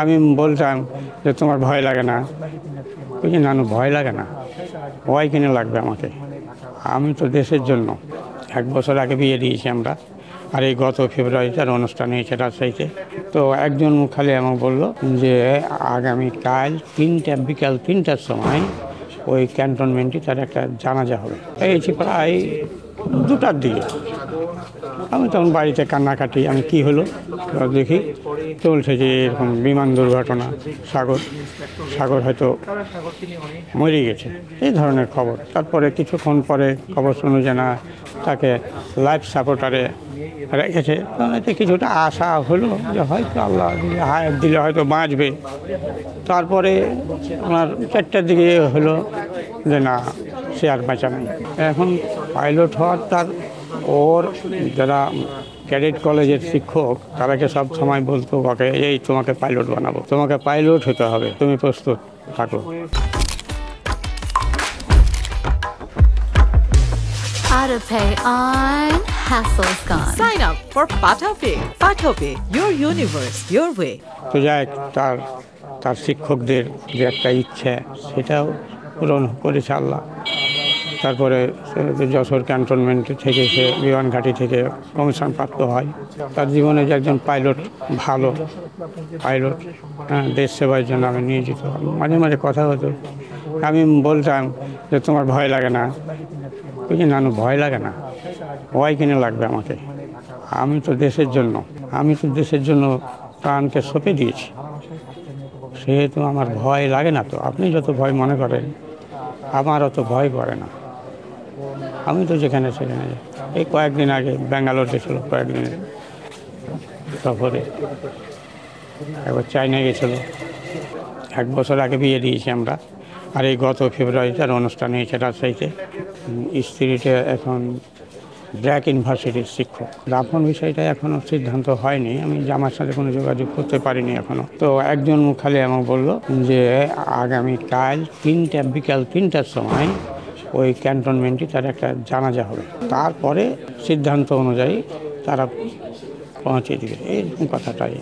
আমি বলতাম যে তোমার ভয় লাগে না? ওই যে নানু ভয় লাগে না, ভয় কিনে লাগবে আমাকে। আমি তো দেশের জন্য 1 বছর আগে বিয়ে দিয়েছি আমরা, আর এই গত ফেব্রুয়ারিতে অনুষ্ঠান হয়েছে রাজশাহীতে। তো একজন খালি আমাকে বললো যে আগামীকাল বিকাল 3টার সময় ওই ক্যান্টনমেন্টে তার একটা জানাজা হবে। এই প্রায় 2টার দিকে আমি তখন বাড়িতে কান্নাকাটি, আমি কি হলো দেখি চলছে যে এরকম বিমান দুর্ঘটনা, সাগর হয়তো মরে গেছে, এই ধরনের খবর। তারপরে কিছুক্ষণ পরে খবর শুনে যে না, তাকে লাইফ সাপোর্টারে রেখেছে। এতে কিছুটা আশা হলো যে হয়তো আল্লাহ হায়াত দিলে হয়তো বাঁচবে। তারপরে আমার 4টার দিকে হলো যে না, সে আর বাঁচা নেই। এখন পাইলট হওয়ার তার ওর যারা ক্যাডেট কলেজের শিক্ষক, তারাকে সব সময় বলতো ওকে, এই তোমাকে পাইলট বানাবো, তোমাকে পাইলট হতে হবে, তুমি প্রস্তুত থাকো। AutoPay on, hassle's gone. Sign up for PathaPay. PathaPay, your universe, your way. তো যাই, তার শিক্ষকদের যে একটা ইচ্ছে, সেটাও পূরণ করেছে আল্লাহ। তারপরে যশোর ক্যান্টনমেন্ট থেকে সে বিমানঘাটি থেকে কমিশন প্রাপ্ত হয়। তার জীবনে যে একজন পাইলট, ভালো পাইলট, দেশ সেবার জন্য আমি নিয়োজিত। মাঝে মাঝে কথা হতো, আমি বলতাম যে তোমার ভয় লাগে না? ওই যে নানু ভয় লাগে না, ভয় কিনে লাগবে আমাকে। আমি তো দেশের জন্য প্রাণকে সঁপে দিয়েছি, সেহেতু আমার ভয় লাগে না। তো আপনি যত ভয় মনে করেন, আমার অত ভয় করে না। আমি তো যেখানে সেখানে, এই কয়েকদিন আগে ব্যাঙ্গালোর গেছিলো, কয়েকদিনের সফরে, একবার চায়না গেছিলো। 1 বছর আগে বিয়ে দিয়েছি আমরা, আর এই গত ফেব্রুয়ারিতে অনুষ্ঠান হয়েছে রাজশাহীতে। স্ত্রীটা এখন ব্র্যাক ইউনিভার্সিটির শিক্ষক। দাফন বিষয়টা এখনও সিদ্ধান্ত হয়নি, আমি জামার সাথে কোনো যোগাযোগ করতে পারিনি এখনও। তো একজন খালি আমাকে বললো যে আগামীকাল বিকাল 3টার সময় ওই ক্যান্টনমেন্টে তার একটা জানাজা হবে, তারপরে সিদ্ধান্ত অনুযায়ী তারা পৌঁছে দিবে, এই কথাটাই।